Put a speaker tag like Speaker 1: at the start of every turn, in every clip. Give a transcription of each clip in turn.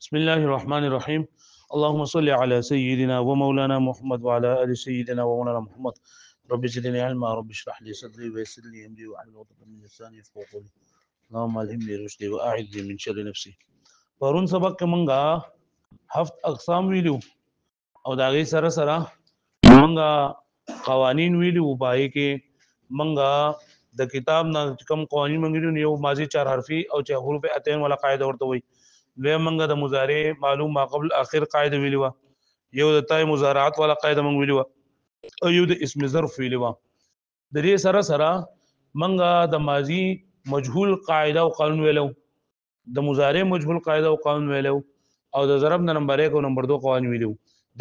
Speaker 1: بسم الله الرحمن الرحيم. اللهم صل على سيدنا ومولانا محمد وعلى ال سيدنا ومولانا محمد. رب زدني علما، رب اشرح لي صدري ويسر لي امري واحلل عقدة من لساني يفقهوا قولي. اللهم الهمني رشدي واعذني من شر نفسي. پرون سبق کې مونږه هفت اقسام ویلو او دا غي سره سره مونږه قوانین ویلو. پای کې مونږه د کتاب نه کم قوانین مونږ یو ماضی 4 حرفي او چې حروف اتین ولا قاعده ورته وي. لوی منګه د مضارع معلوم ما قبل اخر قاعده ویلی و، یو د تای مضارعات والا قاعده مونږ ویلی و، او یو د اسم ظرف ویلی و. د دې سره سره منګه د ماضی مجهول قاعده او قانون ویلو، د مضارع مجهول قاعده او قانون ویلو، او د ضرب نمبر 1 او نمبر 2 قوانین ویلو.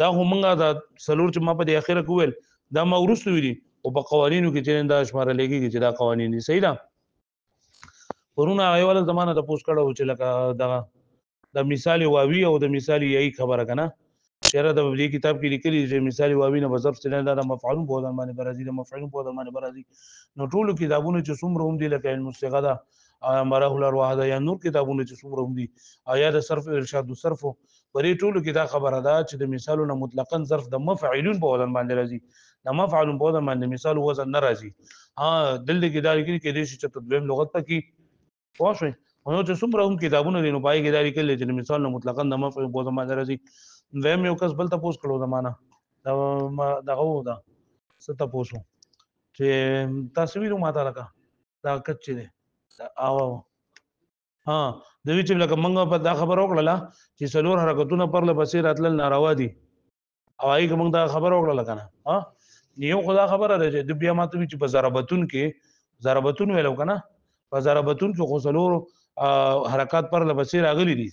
Speaker 1: دا هم منګه د سلور چې ما په د اخره کوول دا مورث ویلی او په قوانینو کې چې دا شماره لګي چې دا قوانین دي. صحیح ده. ورونه ایواله زمانه د پوس کړه چې لکه د مثال واوی او د مثال یی خبره کنه شهره د دې کتاب کې لیکلي چې مثال واوی نه بظرف څنګه دا مفعول په ځان باندې برازي د مفعول په ځان باندې برازي. نو ټول کتابونه چې څومره هم دي لکه المستغدا امره الارواح دا یا نور کتابونه چې څومره هم دي آیا د صرف ارشاد الصرف پرې ټول کې دا خبره ده چې د مثالونو مطلقاً ظرف د مفعولون په ځان باندې راځي، د مفعولون په ځان باندې مثال وزن نه راځي. ها دلته کې دا لیکلي کې دې چې تدویم لغت پکې واښوي نو چې څومره هم کتابونه دي نو پای کې دا لیکل چې مثال نو مطلقاً د مفعول په ځای باندې راځي. ویم یو کس بل تاسو کړو زمانہ دا غو دا ست تاسو چې تصویر ماته لکه دا کچې دي او ها د وی چې لکه منګه په دا خبر وکړه چې سلور حرکتونه پر لپسې راتل ناروا دي او هغه موږ دا خبر وکړه کنه. ها یو خدا خبره ده چې د بیا ماته چې په ضربتون کې ضربتون ویلو کنه، په ضربتون کې خو سلور حرکات پر لپسې راغلي دي.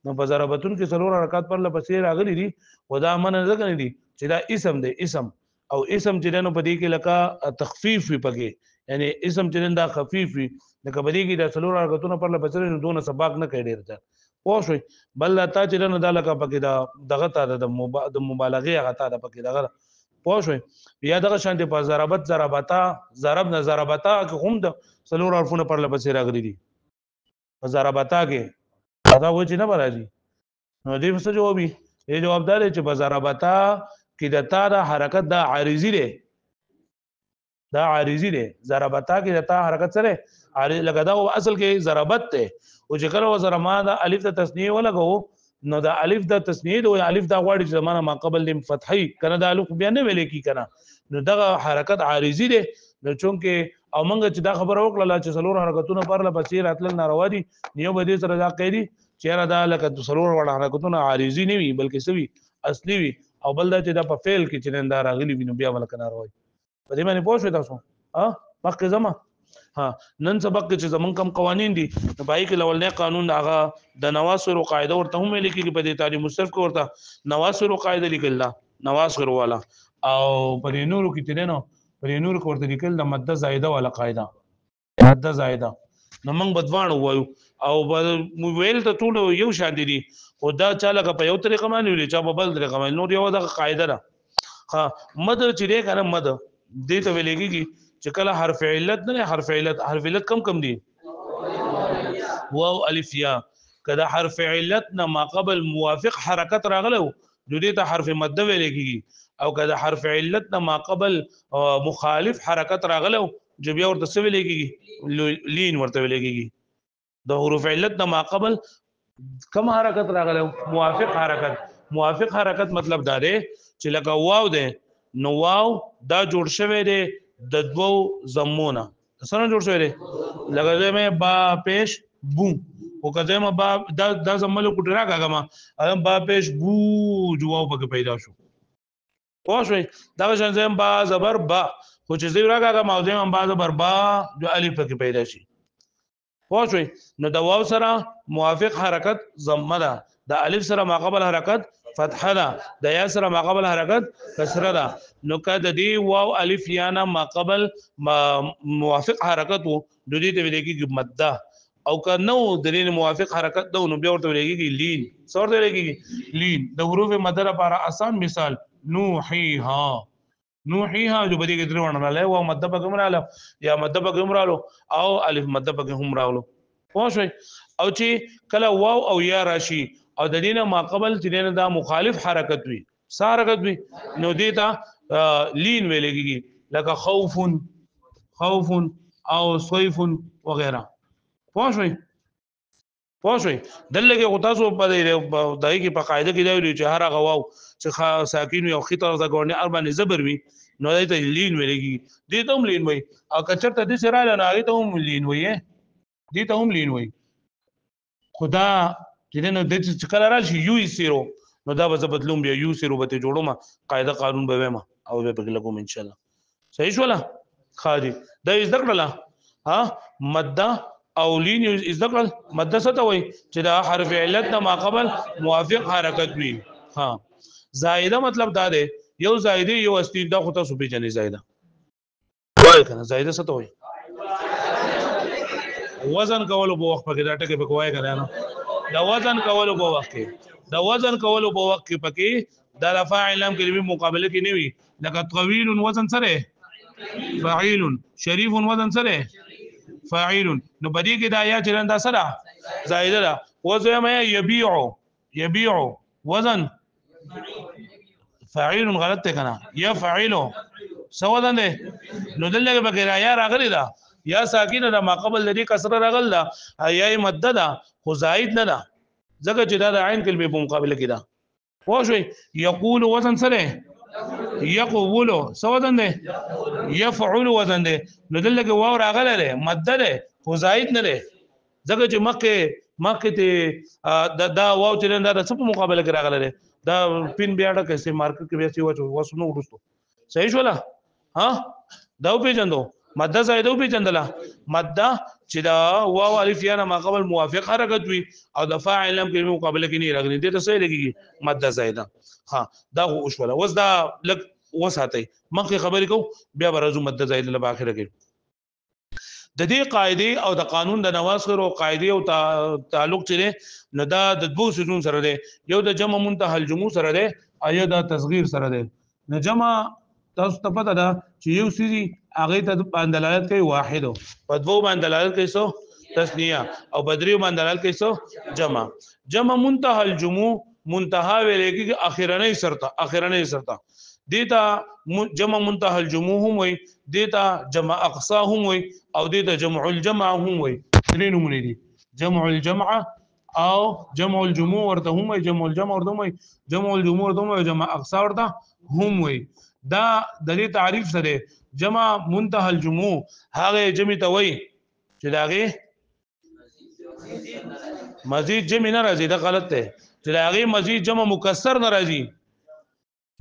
Speaker 1: نو په ضربتون کې سلور حرکات پر لپسې راغلي دي ودا من نه ځکه دي چې دا اسم دی اسم او اسم چې نو په دې کې لکه تخفیف وي پکې، یعنی اسم چې دا خفیف وي لکه په دې کې د سلور حرکتونه پر لپسې نو دونه سباق نه کوي ډیر ځه پوه شئ. بل تا چې نو دا لکه پکې دا دغه تا د مبالغه هغه تا د پکې دغه پوه شئ. یا دغه شانته په ضربت ضربتا ضرب نه ضربتا کې هم د سلور حرفونه پر لپسې راغلي دي. په ضربتا کې دا و چې نه راځي نو دې څه جوابي دې جواب دار چې په ضربتا کې د تا د حرکت د عارضی دی، دا عارضی دی. ضربتا کې د تا حرکت سره عارض لګا دا اصل کې ضربت ته او چې کله وزر ما د الف د تثنیه ولګو نو د الف د تثنیه او الف د غواړي چې زمانه ما قبل لم فتحي کنه د الف بیا نه ویل کی کنه نو دغه حرکت عارضی دی. نو چونکه او منګه چې دا خبر وکړه چې سلور حرکتونه پر لپسې راتل ناروا دي نیو به دې سره دا قیدی چیرې دا لکه سلور وړ حرکتونه عارضی نه وي بلکې سوي اصلي وي او بل دا چې دا په فعل کې چې نن دا راغلي وي نو بیا ولکه ناروا وي. په دې باندې پوه شئ تاسو ها مخکې زما ها نن سبق چې زمون کم قوانین دي نو پای کې لولنې قانون هغه د نواصر قاعده ورته هم لیکي په دې تعلیم مصرف کو ورته نواصر قاعده لیکل نواصر والا او په نورو کې تنه پر نور کوړه لیکل د ماده زائده والا قاعده ماده زائده نو موږ بدوان وایو او ویل ته ټول یو شان دي او دا چاله په یو طریقه باندې ویل چا په بل طریقه باندې نور یو د قاعده ده. ها مد چې دې کنه مد دې ته ویلېږي چې کله حرف علت نه حرف علت کم دي واو الف یا کله حرف علت نه ما قبل موافق حرکت راغلو دې ته حرف مد ویلېږي او کله حرف علت نه ما قبل مخالف حرکت راغلو جو بیا ورته څه ویلېږي لین ورته ویلېږي. د حروف علت نه ما قبل کم حرکت راغلو موافق حرکت مطلب دا دی چې لکه واو ده نو واو دا جوړ شوی دی د دوو زمونه څنګه جوړ شوی دی لکه مې با پیش بو او کله ما با دا زملو کوټرا کاګما ام با پیش بو جواب پکې پیدا شو پوه شئ. دا شان زم با زبر با خو چې زی راګه موضوع هم با زبر با جو الف پکې پیدا شي پوه شئ. نو د واو سره موافق حرکت ضمه ده، د الف سره ما قبل حرکت فتحه ده، د یا سره ما قبل حرکت کسره ده. نو کده دی واو الف یا نه ما قبل موافق حرکت وو د دې ته ویل کېږي مده او کنه د موافق حرکت ده نو بیا ورته ویل کېږي لین. څور دی ویل کېږي لین. د حروف مد لپاره آسان مثال نوحیها جو بدی کې درو نه لاله او مد په کومراله یا مد په کومرالو او الف مد په کومراله پوه شئ. او چې کله واو او یا راشي او د دینه ما قبل چې دا مخالف حرکت وي حرکت وي نو دیتا لین ویلېږي لکه خوف او صيف وغیرہ پوښوي دلته کې تاسو په دای کې په قاعده کې دا ویل چې هر غواو چې ساکین یو خطر د ګورنی اربانه زبر وي نو دایته لین ویلېږي دې ته هم لین وي او کچرته دې سره نه هغه ته هم لین وي دې ته هم لین وي خدا چې نو د چې کله راشي یو سیرو نو دا به بدلوم بیا یو سیرو به ته جوړوم قاعده قانون به ما او به په لګوم ان شاء الله صحیح شولا خاجي دا ذکر الله ها مده او لین ذکر مده څه ته وای چې دا حرف علت نه ما قبل موافق حرکت وي ها زائده مطلب دا دی یو زائده یو استید دا خو تاسو به جنې زائده وای کنه زائده څه ته وای وزن کولو په وخت کې دا ټکي په کوی کنه نو دا وزن کولو په وخت کې پکې دا فاعل هم کلمې مقابله کې نه وي لکه طويل وزن سره فاعل شريف وزن سره فاعل نو بدی کې دا یا چرنده سره زائده ده وزن ما يبيع وزن فاعل غلط ته کنه يفعل سو وزن ده نو دلته به یا راغلی دا یا ساکینه دا ما قبل لري کسره راغل دا یا مده دا خو زائد نه ده ځکه چې دا د عین کلمې په مقابله کې ده پوښوي یقول وزن سره یقول سو وزن ده يفعل وزن ده نو دلته کې واو راغله ده مده ده خو زائد نه ده ځکه چې مکه ته دا واو چې دا د څه په مقابله کې راغله ده دا پین بیا ډکه سي مارکیټ کې بیا سی وسنو ورستو صحیح شولا ها دا په جندو مده زائده په جندلا مده چې دا واو الف یا ما قبل موافق حرکت وي او د فاعل هم کې مقابله کې نه راغلي دې ته صحیح لګي مده زائده ها دا وشولا وس دا لګ وساتي مخکې خبرې کو بیا برازو مده زائده له اخره کې د دې قاعده او د قانون د نواصر او قاعده او تعلق چره نو دا د دوه سيزون سره ده یو د جمع منتهى الجموع سره ده او یو د تصغیر سره ده نه جمع تاسو ته پته ده چې یو سيزي هغه ته باندې دلالت کوي واحد په دوه باندې دلالت کوي سو تسنیه او بدریو باندې دلالت کوي سو جمع منتهى الجموع منتهى ویلېږي اخرنۍ سرته دیتا جمع منتهى الجموع هم وي دیتا جمع اقصا هم وي او دیتا جمع الجمع هم وي درې نمونه دي جمع الجمع او جمع الجموع ورته هم وي جمع الجمع ورته هم وي جمع الجموع ورته هم وي جمع اقصا ورته هم وي دا د دې تعریف سره جمع منتهى الجموع هغه جمع ته وي چې داغه مزید جمع نه راځي دا غلط دی چې داغه مزید جمع مکسر نه راځي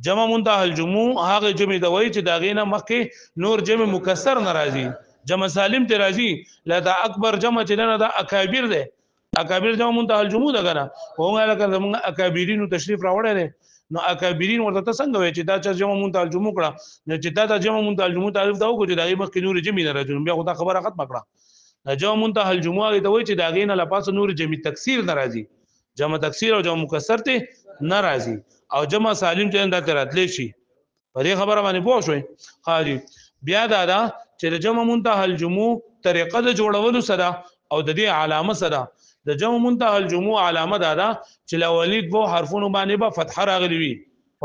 Speaker 1: جمع منتهى الجموع هغه جمع د وای چې داغه نه مخکې نور جمع مکسر ناراضي جمع سالم ته راضي لا دا اکبر جمع چې نه دا اکابر ده اکابر جمع منتهى الجموع ده کنه هغه لکه زموږ اکابرینو تشریف راوړل دي نو اکابرین ورته څنګه وای چې دا چې جمع منتهى الجموع کړه نو چې دا جمع منتهى الجموع تعریف دا وکړي دا مخکې نور جمع نه راځي بیا خدا خبره ختم کړه جمع منتهى الجموع ته وای چې داغه نه لپاس نور جمع تکسیر ناراضي جمع تکسیر او جمع مکسر ته ناراضي او جمع سالم چې دا تراتلی شي په دې خبره باندې پوه شئ خاجي بیا دا چې جمع منتهى الجموع طریقه د جوړولو سره او د دې علامه سره د جمع منتهى الجموع علامه دا چې لولید وو حرفونو باندې به فتح راغلی وي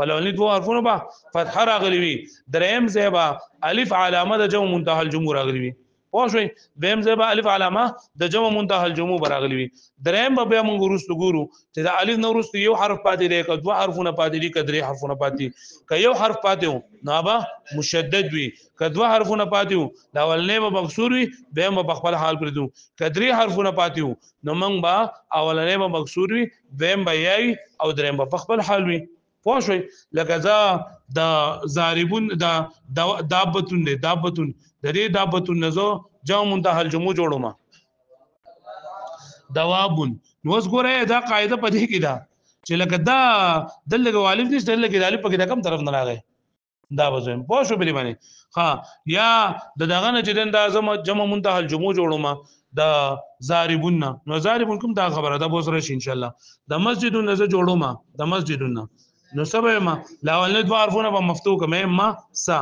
Speaker 1: ولولید وو حرفونو به فتح راغلی وي دریم زیبا الف علامه د جمع منتهى الجموع راغلی وي پوه شئ دیم زیبا الف علامه د جمع منتهى الجموع براغلی وي دریم به موږ ورستو ګورو چې د الف نو ورستو یو حرف پاتې دی که دوه حرفونه پاتې دي که درې حرفونه پاتې که یو حرف پاتې وو نو به مشدد وي که دوه حرفونه پاتې وو دا اولنې به مکسور وي بیا به په خپل حال پرېږدو که درې حرفونه پاتې وو نو موږ به اولنې به مکسور وي دویم به یایي او دریم به په خپل حال وي پوه شئ لکه د ضاربون د دابتون دی دابتون د دې دابتون نزو جمع منتهى الجموع جوړوما دوابون نو اوس ګوره دا قاعده پدې کې دا چې لکه دا دلته والف نشته دلته د الف په کې د کوم طرف نه راغی دا وځم پوه شو بری باندې ها یا د دغه نه چې دا جمع منتهى الجموع جوړوما د ضاربون نو ضاربون کوم دا خبره ده به سره ان شاء الله د مسجدون نه جوړوما د مسجدون نو سبا ما لا ولد عارفونه په مفتوح کمه ما سا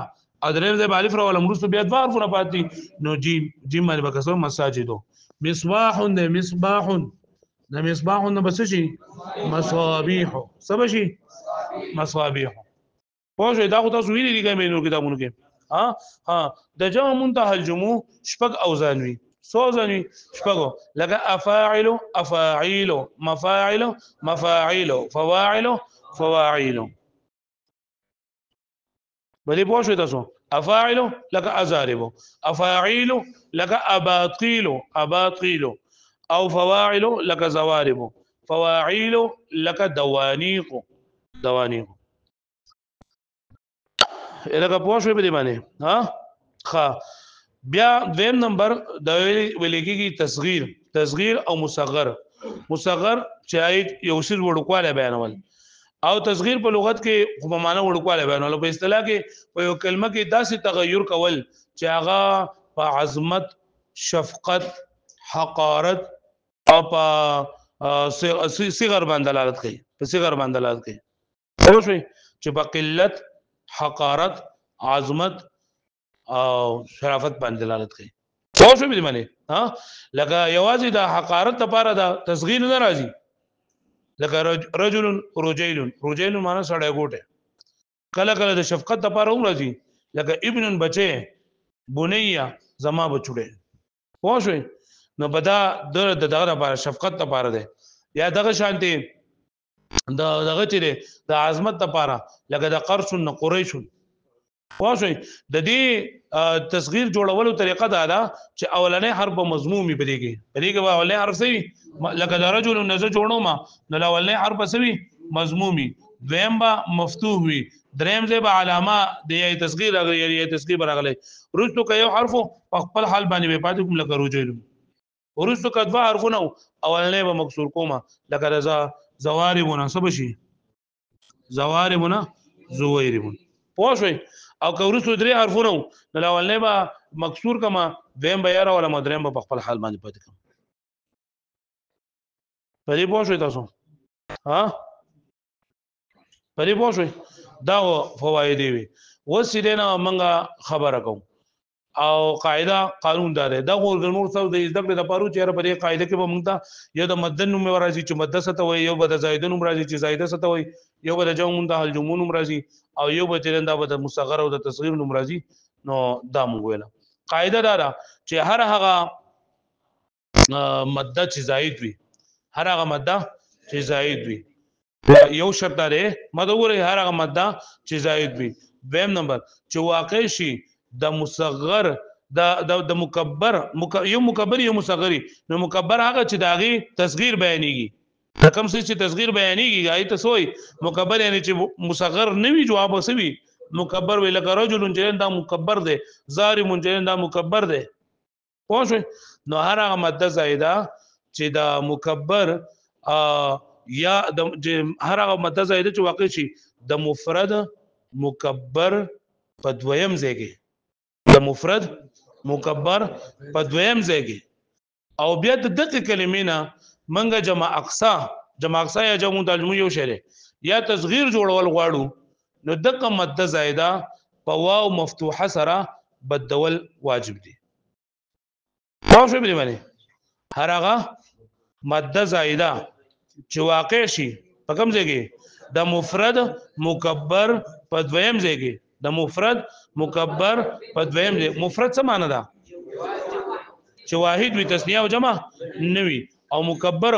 Speaker 1: ادریم زې الف را ولم رسو بیا عارفونه پاتې نو جیم باندې بکسو مساجدو مصباح ده مصباح د مصباح نه بس شي مصابيح سبا شي مصابيح پوه شو دا خو تاسو ویلي دي کومې نور کتابونو کې ها د جمع منتهى الجموع شپږ اوزان وي سو اوزان وي شپږو لکه افاعل افاعيل مفاعل مفاعيل فواعل فواعيل بلې پوه شو تاسو افاعل لك ازارب افاعيل لك اباطيل اباطيل او فواعل لك زوارب فواعيل لك دوانيق دوانيق لکه پوه شو په دې باندې ها بیا دویم نمبر د ولیکيږي تصغیر او مصغر چې یو څه وړوکواله بیانول او تصغیر په لغت کې په معنا وړوکواله بیانول په اصطلاح کې په یو کلمه کې داسې تغیر کول چې هغه په عظمت شفقت حقارت او په صغر باندې دلالت کوي په صغر باندې دلالت کوي خو شوي چې په قلت حقارت عظمت او شرافت باندې دلالت کوي خو شو به معنی لکه یوازې د حقارت لپاره د تصغیر نه راځي لکه رجل رجیل معنی سړی ګوټه کله کله د شفقت لپاره هم راځي لکه ابن بچي بنيه زما بچوړه خو شو نو بدا د دغه لپاره شفقت لپاره ده یا دغه شانتي دغه چې د عظمت لپاره لکه د قرش نه قریش واښوي د دې تصغیر جوړولو طریقه دا ده چې اولنې حرف مضمومي پدې کې اولنې حرف سوي لکه د رجل نزه جوړو ما نو اولنې حرف سوي مضمومي دویم با مفتوح وي دریم ځای به علامه د تصغیر راغلي یا تصغیر راغلي ورستو کې یو حرف په خپل حال باندې پاتې کوم لکه رجل ورستو کې دوه حرفونه اولنې به مکسور کومه لکه رضا زواربونه سبشي زواربونه زويربون پوه شئ او کورسو درې حرفونه نو اولنې به مکسور کما دیم به یاره ولا مدریم به خپل حال باندې پاتې کوم پرې پوه شئ تاسو پرې پوه شئ دا فواید وي وسیدنه منګه خبره کوم او قاعده قانون دار دا نور څو د زده کړې لپاره چې په دې قاعده کې به موږ ته یو د مدن نوم راځي چې مدد ست وي یو به د زائد نوم راځي چې زائد ست وي یو به د جمع منتهى الجموع نوم راځي او یو به چې دا به د مصغر او د تصغیر نوم راځي نو دا موږ ویل قاعده دا چې هر هغه مدد چې زائد وي هر هغه مدد چې زائد وي یو شرط لري مدوره هر هغه مدد چې زائد وي دویم نمبر چې واقع شي د مصغر د مکبر یو مکبر یو مصغری نو مکبر هغه چې داغي تصغیر بیانېږي کوم څه چې تصغیر بیانېږي غای ته سوې مکبر یعنی چې مصغر نوي جواب وسوي مکبر ویل که رجل چې دا مکبر دی ظالم چې دا مکبر دی پوه شو نو هر هغه ماده زائده چې دا مکبر یا د هر هغه ماده زائده چې واقع شي د مفرد مکبر په دویم ځای کې د مفرد مکبر په دویم ځای کې او بیا د دغه کلمې نه منګه جمع اقصا یا جمع ترجمه یو شری یا تصغیر جوړول غواړو نو دغه ماده زائده په واو مفتوحه سره بدول واجب دي خو شو به معنی هر هغه ماده زائده چې واقع شي په کوم ځای کې د مفرد مکبر په دویم ځای کې د مفرد مکبر په دویم ځای مفرد څه معنی ده چې واحد وي تسنیه او جمع نوي او مکبر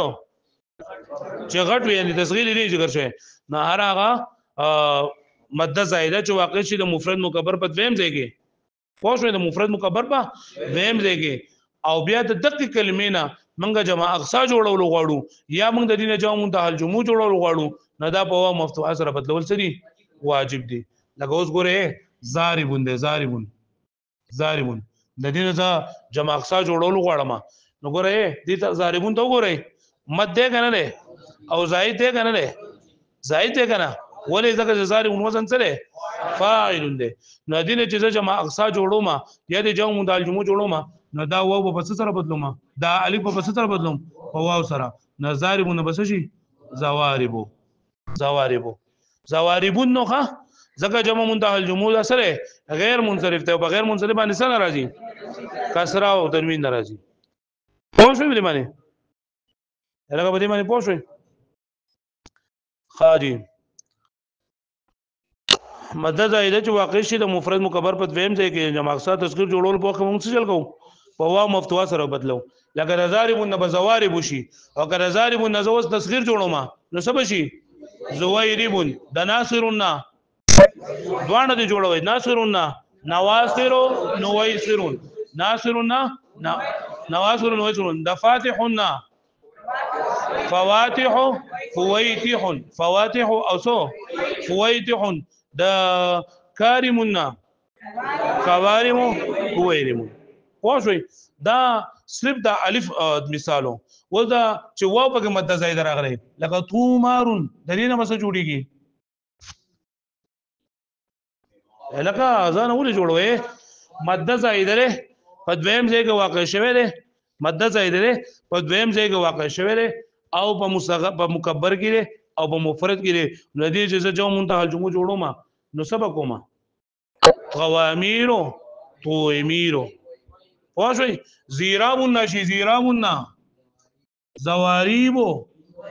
Speaker 1: چې غټ وي یعنی تصغیر لري ذکر شوی نه هر هغه ماده زائده چې واقع شي د مفرد مکبر په دویم ځای کې پوه شو د مفرد مکبر په دویم ځای کې او بیا د دقیق کلمې نه منګه جمع اقصا جوړول غواړو یا موږ د دینه جمع منتهى الجموع جوړول غواړو نه دا په واو مفتوحه سره بدلول سری واجب دي لکه اوس ګوره ضاربون دي ضاربون د دینه ځا جمع اقصا جوړول غواړم نو ګوره دې ته ضاربون ته ګوره مد ده کنه له او زائد ده کنه له زائد ده کنه ولې ځکه ضاربون وزن سره فاعل دي نو دینه چې جمع اقصا جوړوم یا د جمع منتهى الجموع جوړوم نو دا واو په څه سره بدلوم دا الف په څه سره بدلوم په واو سره نظاربون بس شي زواربون نو ښه ځکه جمع منتهى الجموع سره غیر منصرف ته بغیر منصرف باندې څه ناراضي کسره او تنوین ناراضي خو شو به معنی لکه په دې باندې پوه شئ خاجي مدد زائده چې واقع شي د مفرد مکبر په دویم ځای کې جمع اکثر تذکر جوړول په کوم څه چل کوو په واو مفتوحه سره بدلو لکه رضارب نبزوارب شي او که رضارب نزوس تصغیر جوړو ما نو سبا شي زویرب د ناصرنا دوانه دي جوړوي ناصرنا نواصر نويسرون ناصرنا نواصر نويسرون د فاتحنا فواتح فويتح فواتح او سو فويتح د کارمنا کوارم کویرم واښوي دا صرف د الف مثالو و دا چې واو په مد زائد راغلی لکه تومارون د دې نه مسه جوړیږي لکه ځان ولې جوړوي مد زائد لري په دویم ځای کې واقع شوی دی مد زائد لري په دویم ځای کې واقع شوی دی او په مصغر په مکبر کې او په مفرد کې ندی چې جو منتهى الجموع جوړو ما نو سبا کوما قوامیرو تویمیرو واښوي زیرابون نشي زیرابون زواریبو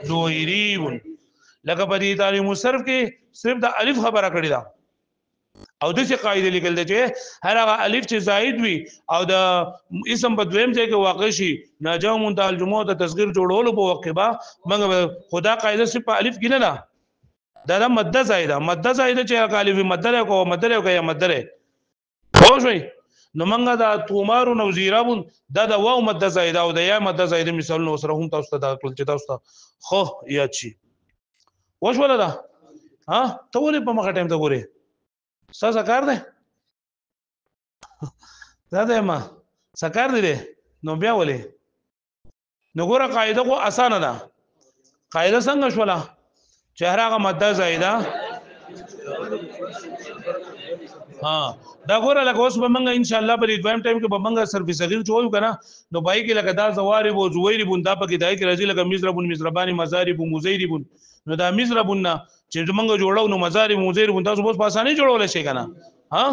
Speaker 1: زویریبو لکه په دې تعلیم صرف کې صرف د الف خبره کړی دا او د څه قاعده لیکل دي چې هر هغه الف چې زائد وي او د اسم په دویم ځای کې واقع شي ناجو منتهى الجموع د تصغیر جوړولو په وخت به موږ خدا قاعده صرف په الف کې نه ده دا مد زائده چې الف مد له کو مد له کو یا مد له خو شوي نو منګه دا تومارو نو زیرابون دا د واو مد زائده او د یا مد زائده مثال نو سره هم تاسو ته دا ټول چې تاسو ته خو یا چی وښ ولا دا ها ته ولې په مخه ټایم ته ګوري سکار ده دا ده ما سکار دي نو بیا ولې نو ګوره قاعده خو اسانه ده قاعده څنګه شولا چهره مد زائده ها دا ګوره لکه اوس به منګه ان شاء الله په دویم ټایم کې به منګه صرف صغیر چوي کنه نو بای کې لکه دا زوارب او زویرب دا په کې دای کې راځي لکه مزربون مزربانی مزارب مزیربون نو دا مزربون چې منګه جوړو نو مزارب مزیربون تاسو بس په اسانه جوړول شي کنه ها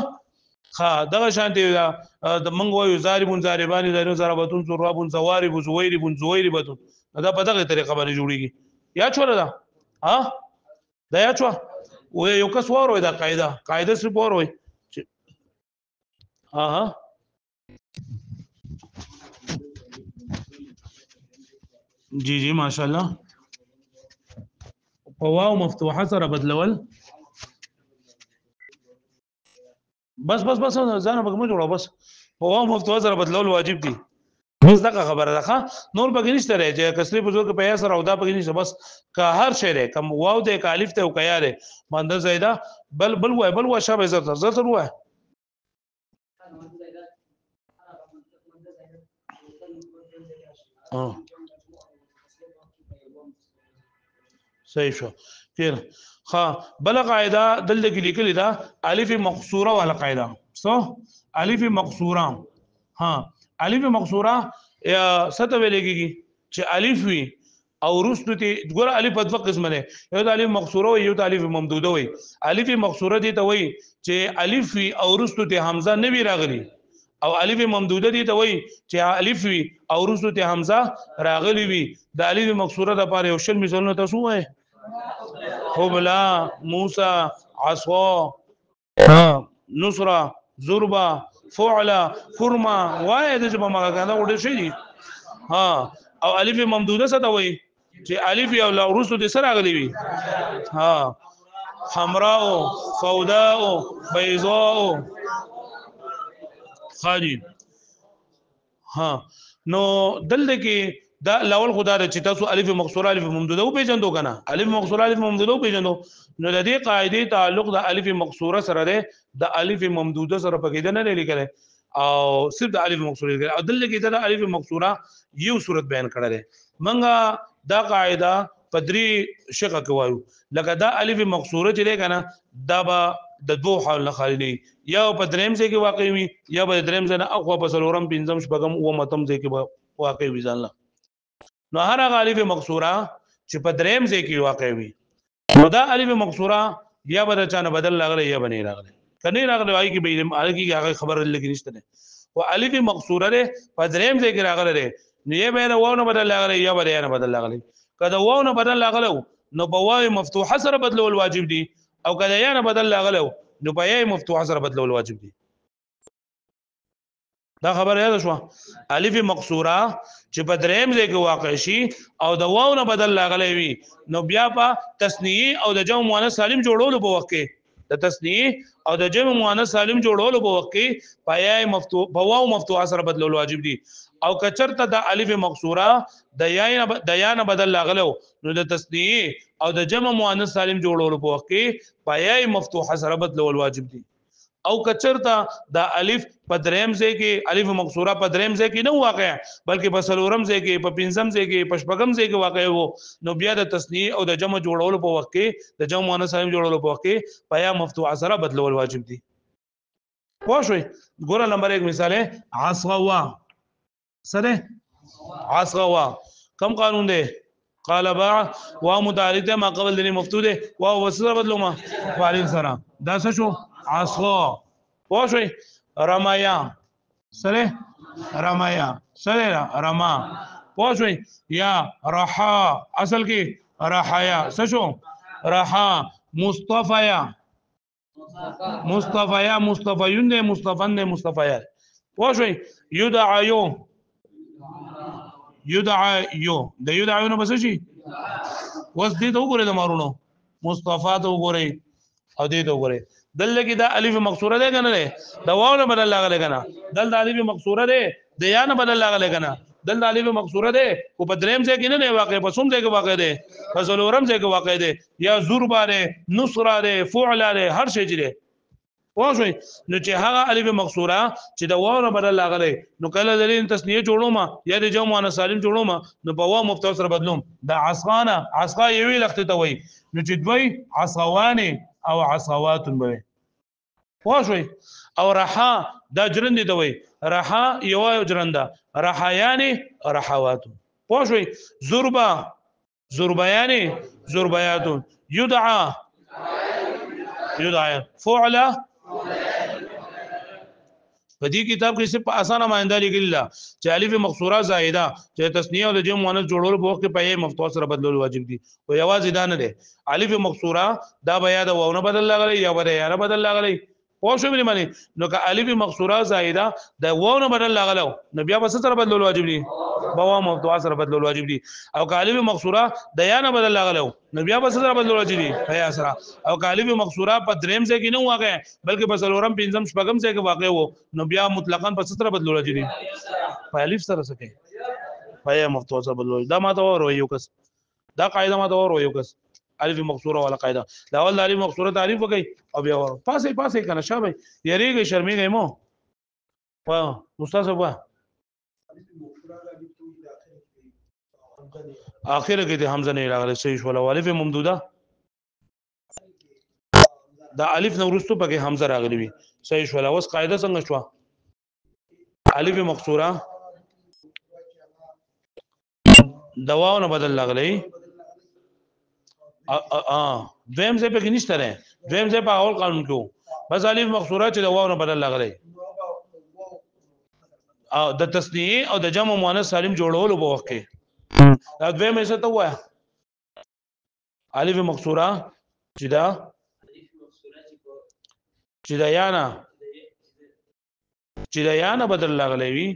Speaker 1: ها دا شانتي د منګه وایو زاربون زاربانی زاربون زربتون زربون زوارب زویربون زویربتون دا په دغه طریقه باندې جوړیږي یا چوره دا ها دا یا چوا و یو کس وروي دا قاعده سره وروي ها جی جی ماشاءالله واو مفتوحه سره بدلول بس ځان به کوم جوړو بس واو مفتوحه سره بدلول واجب دي بس دا خبره ده نور بګی نشته راځي چې کسری بزرګ په یا سره او دا بګی نشته بس که هر شی ده کم واو ده ک الف ته او کیا ده مانده زیاده بل وای شابه زر وای صحیح شو خیر ها بل قاعده دلته کې لیکل دا الف مقصوره ولا قاعده سو الف مقصوره ها الف مقصوره یا ست ویل کېږي چې الف وي او رستو ته ګور الف په دوه قسمه ده یو د الف مقصوره وي یو د الف ممدوده وي الف مقصوره دي ته وي چې الف وي او رستو ته حمزه نه وی راغلي او الف ممدوده دي ته وي چې الف وي او رستو ته حمزه راغلي وي د الف مقصوره د پاره یو شل مثالونه تاسو وای حبلا موسی عصا نصره ضربه فعل فرما وای د جبه ما کنده وړي شي دي ها او الف ممدوده څه ته وای چې الف او لورسو د سره غلي وي ها حمراء سوداء بيضاء خالد ها نو دلته کې دا لول خدا د چې تاسو الف مقصوره الف ممدوده او پیژندو کنه الف مقصوره الف ممدوده او پیژندو نو د دې قاعده تعلق د الف مقصوره سره ده د الف ممدوده سره پکې نه لیکل او صرف د الف مقصوره لیکل او دلته کې د الف مقصوره یو صورت بیان کړل منګه دا قاعده پدری شقه کوي لکه دا الف مقصوره چې لګنه دا به د دوه حال نه خالی نه یا په دریم ځای کې واقع وي یا په دریم ځای نه اخو په سلورم پنځم شپږم او متم ځای کې واقع وي ځان نو هر الف مقصوره چې په دریم ځای کې واقع وي نو دا الف مقصوره یا به چانه بدل راغلی یا بنې راغلی کني راغلی وای کې به هغه خبر لګی نشته او الف مقصوره په دریم ځای کې راغلی نو یې به د واو نه بدل لاغلی یا به د یا نه بدل لاغلی کله واو نه بدل لاغلو نو په واو مفتوحه سره بدلول واجب دي او کله یا نه بدل لاغلو نو په یا مفتوحه سره بدلول واجب دي دا خبر یاد شو الف مقصوره چې په دریم ځای کې واقع شي او د واو نه بدل لاغلی وي نو بیا په تثنیه او د جمع مؤنث سالم جوړولو په وخت کې د تثنیه او د جمع مؤنث سالم جوړولو په وخت کې پایا مفتوح په واو مفتوحه سره بدلول واجب دي او کچرته د الف مقصوره د یا نه بدل لاغلو نو د تثنیه او د جمع مؤنث سالم جوړولو په وخت کې پایا مفتوحه سره بدلول واجب دي او کچرتا د الف په دریم ځای کې الف مقصوره په دریم ځای کې نه واقع بلکې په سلورم ځای کې په پنځم ځای کې په شپږم ځای کې واقع وو نو بیا د تثنیه او د جمع جوړولو په وخت کې د جمع مؤنث سالم جوړولو په وخت کې پایا مفتوحه سره بدلول واجب دي پوه شئ ګوره نمبر 1 مثال ہے عصوا سره عصوا کم قانون دی قال باع وا متعلق ما قبل دني مفتوح دی وا وسره بدلو ما فاعل سره دا څه شو عصا پوښوي رمایا سره رمایا سره رما پوښوي یا رحا اصل کې رحایا څه شو رحا مصطفیا مصطفیا مصطفیون دې مصطفن دې مصطفیا پوښوي یدعیو یدعیو د یدعیو نو بس شي وس دې ته وګوره د مارونو مصطفی ته وګوره او دې ته وګوره دلته کې دا الف مقصوره ده کنه ده دا واو نه بدل لاغله کنه دلته الف مقصوره ده د یا نه بدل لاغله کنه دلته الف مقصوره ده او په دریم ځای کې نه واقع په څوم ځای کې واقع ده په څلورم ځای کې واقع ده یا ضربه ده نصره ده فعل ده هر شی ده واښوي نو چې هغه الف مقصوره چې د واو نه بدل لاغله نو کله دلیل تسنیه جوړوم یا د جمع مؤنث سالم جوړوم نو په واو مفتوح سره بدلوم د عصانه عصا یوی لخت ته وای نو چې دوی عصوانه او عصوات به واښوي او رحا دا جرند دی وای رحا یو جرنده رحایان رحوات واښوي ضربا ضربیان ضربیات يدعى يدعى فعل په دې کتاب کې صرف اسانه مانده لیکل چې الف مقصوره زائده چې تثنیه او د جمع مؤنث جوړول په وخت کې په مفتوح سره بدلول واجب دي او یوازې دا نه ده الف مقصوره دا بیا د واو نه بدل لاغلی یا بیا یا نه بدل لاغلی پوه شو مې معنی نو که الف مقصوره زائده د واو نه بدل لاغلو نو بیا به سره بدلول واجب دي په واو مفتوح سره بدلول واجب دي او که الف مقصوره د یا نه بدل لاغلو نو بیا به سره بدلول واجب دي یا سره او که الف مقصوره په دریم ځای کې نه واقع بلکې په څلورم پنځم شپږم ځای کې واقع وو نو بیا مطلقاً په سره بدلول واجب دي په الف سره سکے په مفتوح سره بدلول دا ما ته ورو یو کس دا قاعده ما ته ورو یو کس الف مقصوره ولا قاعده دا اول الف مقصوره تعریف وکي او بیا ور پاسه کنه شابه یریږي شرمېږي مو وا استاد وا اخر کې د حمزه نه راغلی صحیح ولا الف ممدوده دا الف نو ورستو پکې حمزه راغلی وي صحیح ولا اوس قاعده څنګه شو الف مقصوره دواونه بدل لغلی دویم ځای پکې نشته ده دویم ځای په اول قانون کې بس الف مقصوره چې د واو نه بدل لغلی او د تثنیه او د جمع مؤنث سالم جوړولو په وخت کې دا دویم څه ته وایي الف مقصوره چې دا یا نه بدل لغلی وي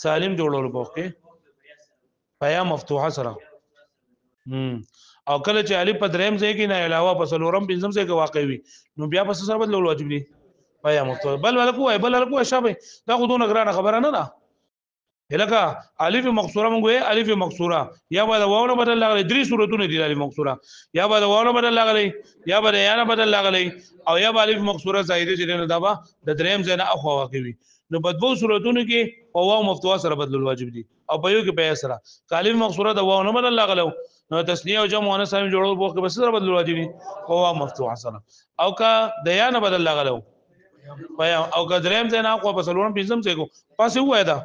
Speaker 1: سالم جوړولو په وخت کې پیا مفتوحه سره او کله چې الف په دریم ځای کې نه علاوه په څلورم پنځم ځای کې واقع وي نو بیا په سره بدلول واجب دي پیا مفتوح بل ولکو شابه دا خودونه ګرانه خبره نه ده الکه الف مقصوره مونږ الف مقصوره یا به واو نه بدل لغلی درې صورتونه دي الف مقصوره یا به واو نه بدل لغلی یا به یا نه بدل لغلی او یا به الف مقصوره زائده چې نه دا به د دریم ځای نه اخوا واقع وي نو په دوه صورتونو کې په واو مفتوح سره بدلول واجب دي او په یو کې په سره الف مقصوره د واو نه بدل لغلو نو تسنیه او جمع مؤنث سالم جوړول په وخت کې بس سره بدلول واجب دي په واو مفتوح سره او کا د یا نه بدل لغلو او که دریم ځای نه اخوا په څلورم پنځم ځای کو پاسه وای دا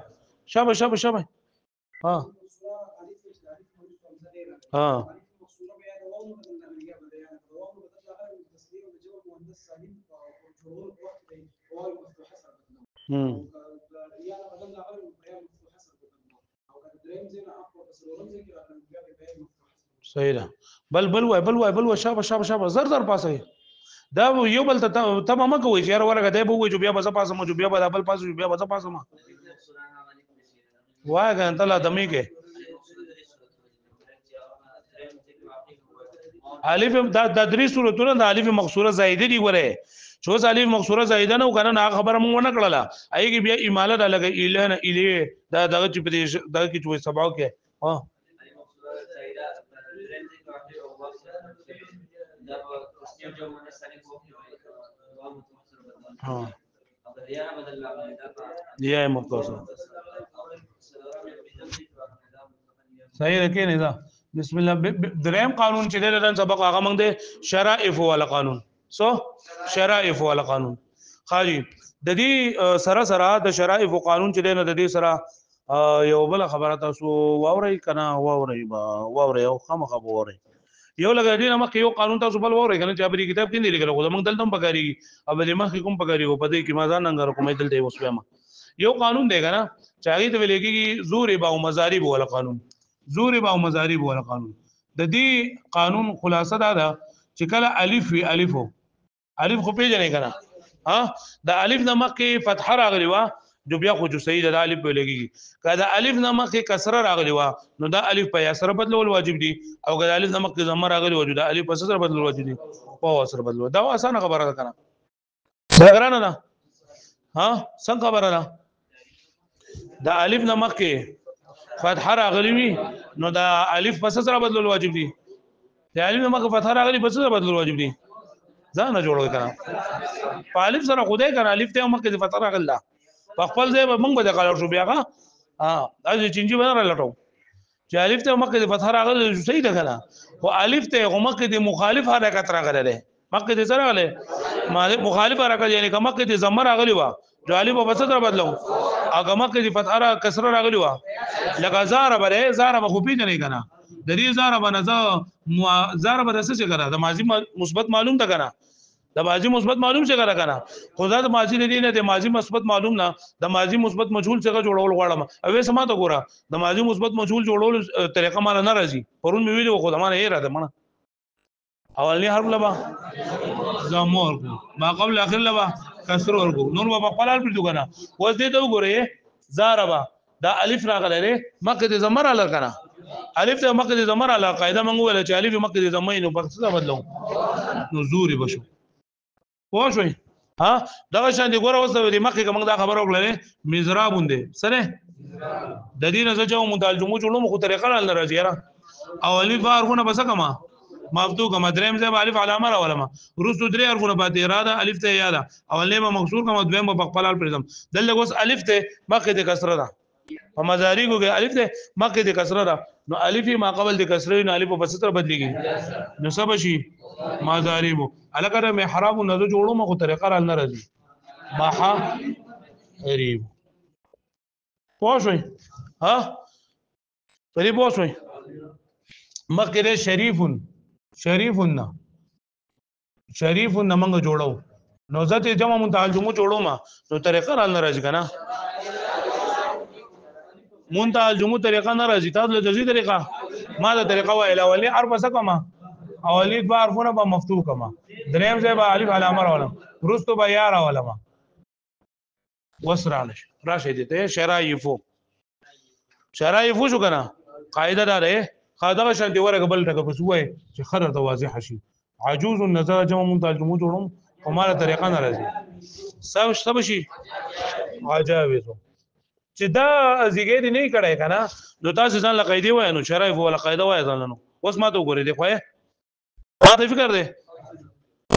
Speaker 1: شابه ها صحیح ده بل وای شابه زر پاسه دا یو بل ته ما کوي چې ورګه دی بو جو بیا بس پاسه مو جو بیا بل پاسه بیا بس پاسه ما وای غن ته لا دمي کې الف دا درې صورتونه د الف مقصوره زائده دي وره چې اوس الف مقصوره زائده نه کنه نه خبره مونږ نه کړله ایږي بیا اماله د لګي اله نه اله دا دغه چې په دغه کې چې سباو کې ها ها یا مقصوره صحیح ده کې نه دا بسم الله دریم قانون چې دلته سبق هغه موږ د شرائف ولا قانون سو شرائف ولا قانون خاجي د دې سره د شرائف قانون چې دنه د دې سره یو بل خبره تاسو واوري کنه واوري او خامخ واوري یو لګا دې نه مخ یو قانون تاسو بل واوري کنه چې په کتاب کې نه لیکل خو موږ دلته هم پکاري او د مخ کوم پکاري په دې کې ما ځان ننګر کومې دلته وسوم یو قانون دی کنه چې هغه ته ویل کېږي زور با او مضارب ولا قانون زور با او مضارب ولا قانون د دې قانون خلاصه دا ده چې کله الف وی الف خو پیژنې کنه ها د الف نمک کې فتحه راغلی وا جو بیا خو جو صحیح د الف په لګي کله الف نمک کې کسره راغلی وا نو دا الف په یا سره بدلول واجب دي او کله الف نمک کې ضمه راغلی و دا الف په سره بدلول واجب دي په سره بدلول دا اسانه خبره ده کنه دا غرانه ده ها څنګه خبره ده د الف نمک کې فتحه راغلی وي نو دا الف پس سره بدلول واجب دي دا الف نمک فتحه راغلی پس سره بدلول واجب دي ځان نه جوړوي کنه په الف سره خدای کنه الف ته مکه د فتحه راغله په خپل ځای به موږ به د قالو شو بیا ها دا چینجی باندې لټو چې الف ته مکه د فتحه راغله صحیح ده کنه او الف ته مکه د مخالف حرکت راغله مکه د سره راغله مخالف حرکت یعنی مکه د ضمه راغلی وا جو الف په سره بدلو اګه مکه د فتحه را کسره راغلی وا لکه زار به خو پیژنې کنه د دې زار باندې زار به څه کنه د ماضی مثبت معلوم ده کنه د ماضی مثبت معلوم څنګه کنه خدا د ماضی نه د ماضی مثبت معلوم نه د ماضی مثبت مجهول څنګه جوړول غواړم او سم ته ګوره د ماضی مثبت مجهول جوړول طریقه مال نه راځي پرون مې ویلو خو د مانه یې راځي مانه اولنی حرف لبا زمور کو ما قبل اخر لبا کسر ورکو نور په خپل حال پرځو کنه اوس دې ته وګوره زاربا دا الف راغله مکه د زمر علا کنه الف ته مکه د زمر علا قاعده مونږ ویل چې الف مکه د زمر نو په څه بدلو نو زوري بشو پوه شئ ها دا شان دي ګوره اوس د مکه کوم دا خبر وکړه مزرابوندې سره د دې نه ځو مونږ جمعو جوړو خو طریقه نه راځي را اولی فارغونه بس کما مفتوح کما دریم ځای الف علامه راولم روسو درې ارغونه پاتې اراده الف ته یاده اولنی به مکسور کما دویم په خپل حال پرځم دلته اوس الف ته مکه د کسره ده په مضارعو کې الف ته مکه د کسره ده نو الف ما قبل د کسره نه الف په ستر بدليږي نو سبا شي مضارعو الکه مې حرام نه جوړو مخه طریقه را نه راځي ما غریب پوه شئ ها پرې پوه شئ مکه شریفن منګه جوړو نو ذات جمع منتهى الجموع جوړو ما نو طریقه را نه راځي کنه منتهى الجموع طریقه نه راځي تاسو له جزئی طریقه ما دا طریقه وایله اولی حرف سکما اولی با حرفونه با مفتوح کما دریم ځای با الف علامه راولم رستو با یا راولم وسرانش راشه دي شرایفو شو کنه قاعده دا ده خاطر شان دی ورګه بل ټکه پس وای چې خبر ته واضح شي عجوز النظر جمع منتجمو جوړم کومه طریقه نه راځي سب شي عجاوزو چې دا زیګې دی نه کړای کنه نو تاسو ځان لقیدی وای نو شرایف ولا قاعده وای ځان نو اوس ما ته وګورئ دی خو ما ته فکر دی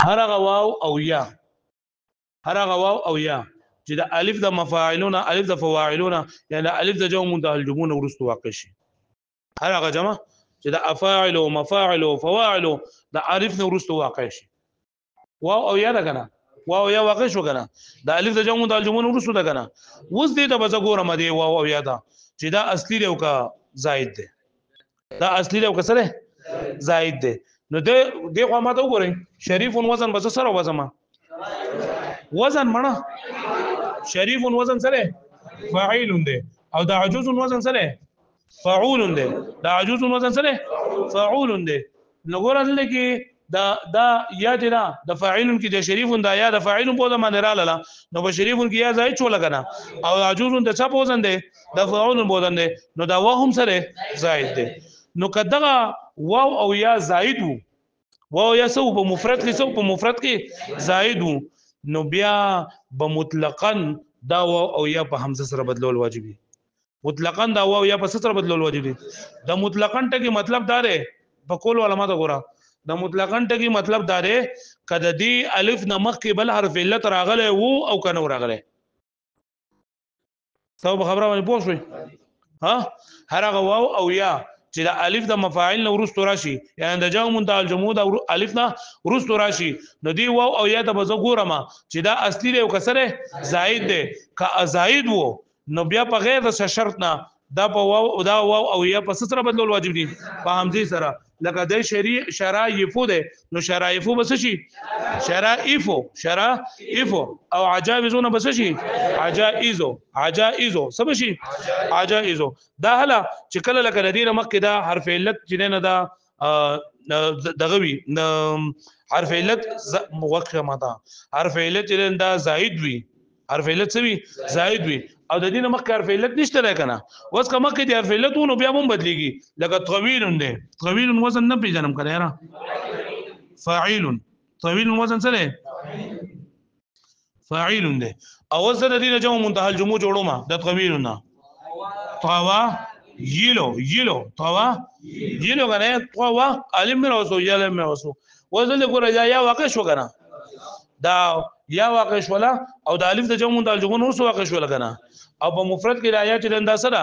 Speaker 1: هرغه واو او یا چې د الف د مفاعلون الف د فواعلون یعنی الف د جمع منتهى الجمون ورستو واقع شي هرغه جمع چې د افاعل او مفاعل او فواعل د الف نه ورستو واقع شي واو او یا ده کنه واو یا واقع شو کنه د الف د جمع منتهى الجمون ورستو ده کنه اوس دې ته بزګورم دی واو او یا ده چې دا اصلي دی او کا زائد دی دا اصلي دی او کا سره زائد دی نو دې خو ما ته وګورئ شریف وزن بس سره وزن مړه شریف وزن سره فاعل دی او دا عجوز وزن سره فاعول دی دا عجوز وزن سره فاعول دی نو ګور دل کې دا یا جنا د فاعل کې د شریف دا یا د فاعل په ځای باندې رااله نو په شریف کې یا زائد شو لګنا او عجوز د څه په وزن دی د فاعل په وزن دی نو دا وهم سره زائد دی نو کداغه واو او یا زائد واو یا سو په مفرد کې زائد نو بیا بمطلقاً دا واو او یا په حمزه سره بدلول واجب دي مطلقاً دا واو یا په سره بدلول واجب دي د مطلقاً ټکی مطلب دا دی په کول علماء ته ګوره د مطلقاً ټکی مطلب دا دی کده دی الف نمخ کې بل حرف علت راغله وو او کنه راغله تاسو خبره باندې پوه شئ ها هر هغه واو او یا چې د الف د مفاعل نو ورستو راشي یعنی د جمع منتهى الجمود او الف نه ورستو راشي نو دی واو او یا ته بزو ګورم چې دا اصلي دی او کسره زائد دی که زائد وو نو بیا په غیر د شرط نه دا په واو او یا په سره بدلول واجب دي په حمزه سره لکه د شرایفو ده نو شرایفو بس شي شرایفو او عجائزونه بس شي عجائزو سب شي عجائزو دا هله چې کله لکه ندینه مکه دا حرف علت چې نه دا دغوي حرف علت موقع متا حرف علت چې دا زائد وي حرف علت سوي زائد وي او د دینه مخ حرف علت نشته راکنه اوس کومه کې د حرف علت ونه بیا هم بدليږي لکه طويل ده طويل وزن نه پیژنم کړه را فاعل طويل وزن سره فاعل ده او وزن د دینه جمع منتهى الجموع جوړو ما د طويل نه طوا یلو طوا یلو کنه طوا علم مې اوسو یاله مې اوسو وزن له ګور یا واقع شو کنه دا یا واقع شولا او د الف د جمع منتهى الجموع نو سو واقع شول کنه او په مفرد کې رایا چې دا سره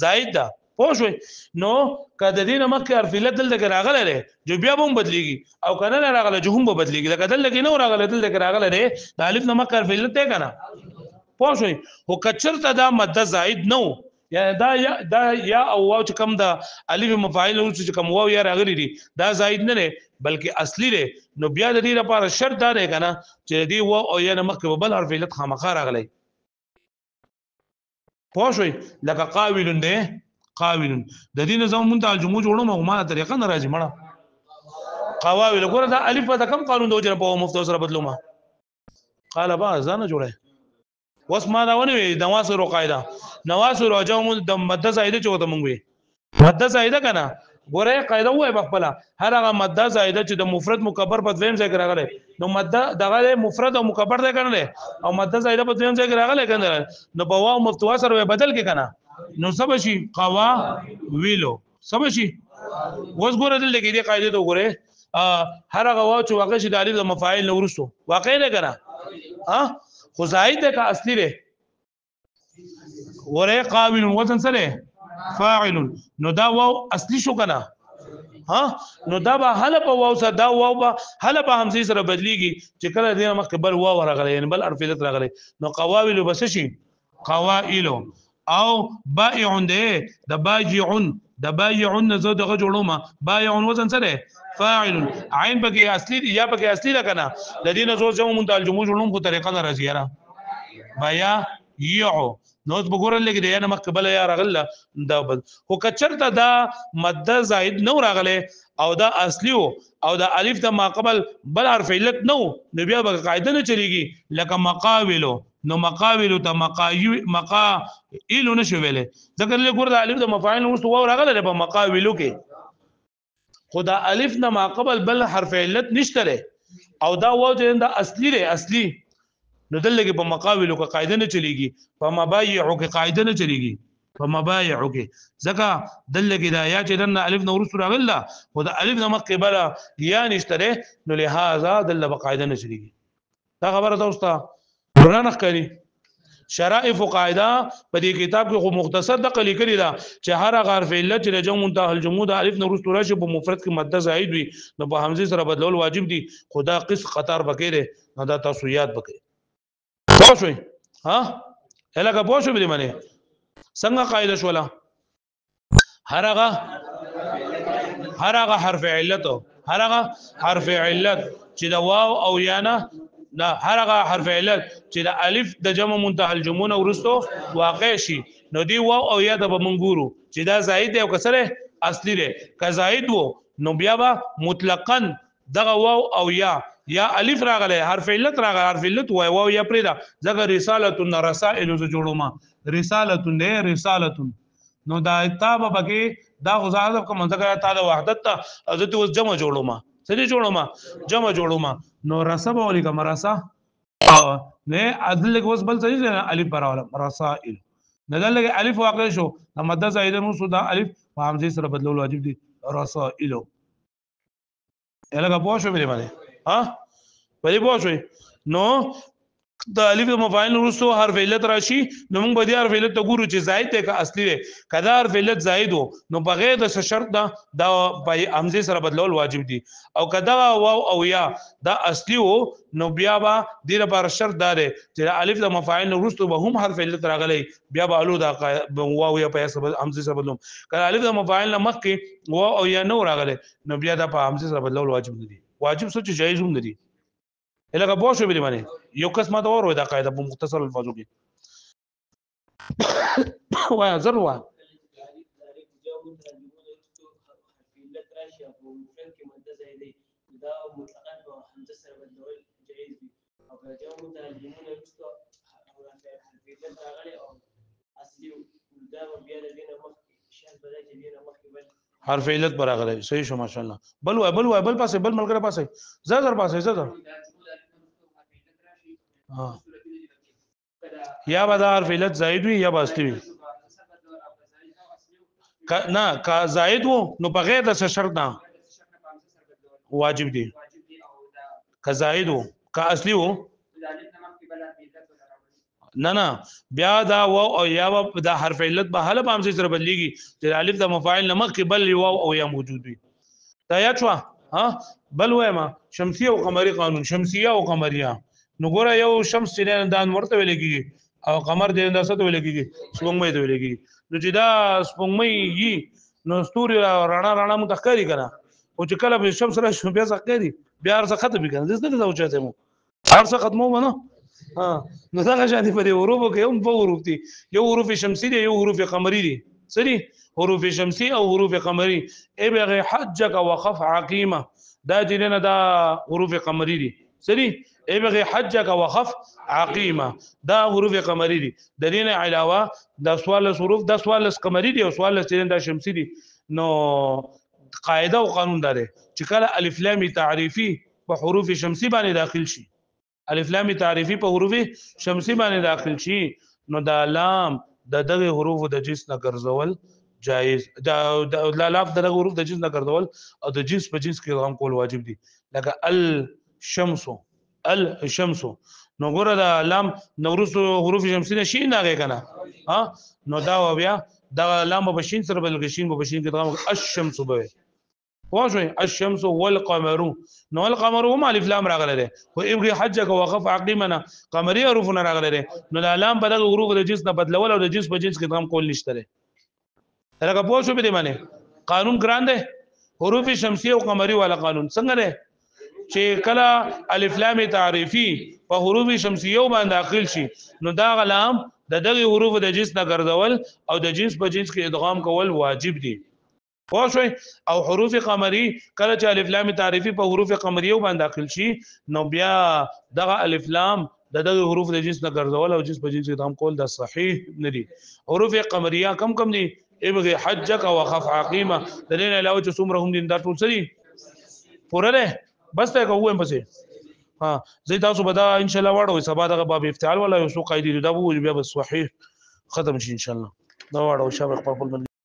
Speaker 1: زائد ده پوه شئ نو کله دینه مکه حرف علت دلته راغله لري جو بیا هم بدليږي او کنه راغله جو هم بدليږي لکه دلته کې نو راغله دلته راغله لري د الف نه مکه حرف علت ته کنه پوه شئ او کچرته دا مد زائد نو یعنی دا یا او واو چې کوم د الف مفاعل او چې کوم واو یا راغلي دي دا زائد نه بلکې اصلي دی نو بیا د دې لپاره شرط دا دی کنه چې دی واو او یا مخکې بل حرف علت خامخا راغلی پوه شئ لکه قاول دی قاول د دې نظام منتهى الجموع جوړو ما طریقه نه راځي مړه قواویل ګوره دا الف په کوم قانون د وجه په مفتو سره بدلو ما قال با ځان جوړه وس ما دا ونی نواسر قاعده نواسر او جمع د مد زائده چوته مونږ وي مد زائده کنه ګوره قاعده وای بخپله هر هغه مد زائده چې د مفرد مکبر په دویم ځای کې راغلی نو مد دغه مفرد او مکبر دی کنه او مد زائده په دویم ځای کې راغلی کنه نو په واو مفتوح سره بدل کې کنه نو سب شي قوا ویلو سب شي وس ګوره دلته کې دی قاعده ته ګوره هر هغه واو چې واقع شي د الف د مفاعل نو ورسو واقع نه کنه ها خو زائد ده که اصلي ده وره قابل وزن سره فاعل نو دا واو اصلي شو کنه ها نو دا به هله په واو سره دا واو به هله په حمزه سره بدليږي چې کله دې مخکې بل واو راغلی یعنی بل حرف علت راغلی نو قواویل بس شي قوائل او بائع ده د بایعون زو دغه جوړوما بایعون وزن سره فاعل عین بګي اصلي یا بګي اصلي را کنه لدينا زو جمع منتهى الجموع جوړوم په طریقه نه راځي را بیا یعو نو وګورل لګي یا مقبل یا رغله دا بل خو کچرته دا مد زائد نو راغله او دا اصلي او دا الف د ماقبل بل حرف علت نو نو بیا به قاعده نه چلیږي لکه مقاولو نو مقاولو ته مقایل نشو ویلې ذکر له ګور د الف د مفاعل نو واو راغله په مقاولو کې خدا الف نه ماقبل بل حرف علت نشته او دا واو چې دا اصلي دی اصلي نو دلته په مقاولو کې قاعده نه چلیږي په مبايعو کې قاعده نه چلیږي په مبايعو کې ځکه دلته کې دا یا چې دنه الف نو ورسره راغله خدا الف نه مقبل یا نشته نو لہذا دلته په قاعده نه چلیږي دا خبره تاسو ته قرآن ښکاري شرائف قاعده په دې کتاب کې خو مختصر د قلی کړی دا چې هر حرف علت چې جمع منتهى الجموع د الف نو ورسره راشي په مفرد کې مد زائد وي نو په حمزه سره بدلول واجب دي خدا قص قطار بکې نه دا تاسو یاد بکې پوه شئ ها الګه پوه شئ به منه څنګه قاعده شولا هرغه حرف علت چې د واو او یا نه هرغه حرف علت چې د الف د جمع منتهى الجموع ورستو واقع شي نو دی واو او یا د بمنګورو چې دا زائد دی او کسره اصلي دی که زائد وو نو بیا به مطلقاً دغه واو او یا الف راغله حرف علت راغله حرف علت وای واو یا پرېدا ځکه رسالتون رسائل ز جوړو ما رسالتون دی رسالتون نو دا تاب بګي دا غزاده کوم ځکه تا د وحدت ته حضرت اوس جمع جوړو ما سړي جوړو ما جمع جوړو ما نو رسب ولي کوم رسا نه عدل اوس بل څه نه الف براوله رسائل نه دلته الف واقع شو د مد زائد نو سودا الف په همزه سره بدلول واجب دي رسائل الګه پوه شو مې باندې ها په دې پوه شو نو د الف د مفاعل وروسته حرف علت راشي نو موږ به د حرف علت ته ګورو چې زائد ته کا اصلي دی کدا حرف علت زائد وو نو بغیر د شرط دا په همزه سره بدلول واجب دي او کدا واو او یا دا اصلي وو نو بیا با د لپاره شرط دار چې الف د مفاعل وروسته به هم حرف علت راغلی بیا به الو دا واو یا په همزه سره بدلوم کدا الف د مفاعل مخکې واو او یا نو راغلی نو بیا دا په همزه سره بدلول واجب دي واجب سوچ جایز هم دي الګه پوه شو به باندې یو قسمه دا ورو دا قاعده په مختصر الفاظو کې وایا ضرور حرف علت براغله صحیح شو ماشاءالله بل پاسه بل ملګری پاسه زړه پاسه زړه یا به دا حرف علت زائد وي یا به اصلي وي نه کا زائد وو نو بغیر د شرط نه واجب دي کا زائد وو کا اصلي وو نه بیا دا واو او یا دا حرف علت به حاله په همزه سره بدليږي چې الف د مفاعل نه مخکې بل واو او یا موجود وي دا یا شو ها بل وایم شمسیه او قمری قانون شمسیه او قمریه نو ګوره یو شمس چې دا ورته ویل کیږي او قمر دې دا څه ته ویل کیږي سپوږمۍ ته ویل کیږي نو چې دا سپوږمۍ یي نو ستوري رڼا مو تخکاری کنه او چې کله به شمس را شو بیا ځکري بیا ارزه ختم کنه دې څه ته وچاته مو ارزه ختمو ونه ها نو دا غشانې په دې حروف کې هم په حروف دي یو حروف شمسي دي یو حروف قمري دي سری حروف شمسي او حروف قمري ابغ حجك وخف عقيمه دا دې نه دا حروف قمري دي سری ابغ حجك وخف عقيمه دا حروف قمري دي د دې نه علاوه د سوال حروف د سوال قمري دي او سوال د شمسي دي نو قاعده او قانون داره چې کله الف لام تعریفي په حروف شمسي باندې داخل شي الف لام تعریفي په حروف شمسي باندې داخل شي نو دا لام د دغه حروف د جنس نه ګرځول جائز دا لام د حروف د جنس نه ګرځول او د جنس په جنس کې هم کول واجب دي لکه الشمس نو ګوره دا لام نورس حروف شمسي نشي نه کنه ها نو دا بیا دا لام په شین سره بل غشین په شین کې دا الشمس به واجوي الشمس والقمر نو القمر هم الف لام راغله ده خو ابغي حجك وخف عقيمنا قمري حروف نه راغله ده نو دا لام په دغه حروف د جنس نه بدلول او د جنس په جنس کې هم کول نشته ده لکه پوه شو به دی معنی قانون ګران ده حروف شمسي او قمري والا قانون څنګه ده چې کله الف لام تعریفي په حروف شمسیه باندې داخل شي نو دا غلام د دغه حروف د جنس نه ګرځول او د جنس په جنس کې ادغام کول واجب دي واښوي او حروف قمري کله چې الف لام تعریفي په حروف قمریه باندې داخل شي نو بیا دغه الف لام د دغه حروف د جنس نه ګرځول او جنس په جنس کې ادغام کول د صحیح نه دي حروف قمریه کم دي ابغي حجك وخف عقيمه د دې علاوه چې څومره هم دي دا ټول سړي پوره ده بس ته کوم پسې ها زه تاسو به دا ان شاء الله واړو سبا دغه باب افتعال ولا یو څو قاعده دا وو بیا بس صحیح ختم شي ان شاء الله دا واړو شابه خپل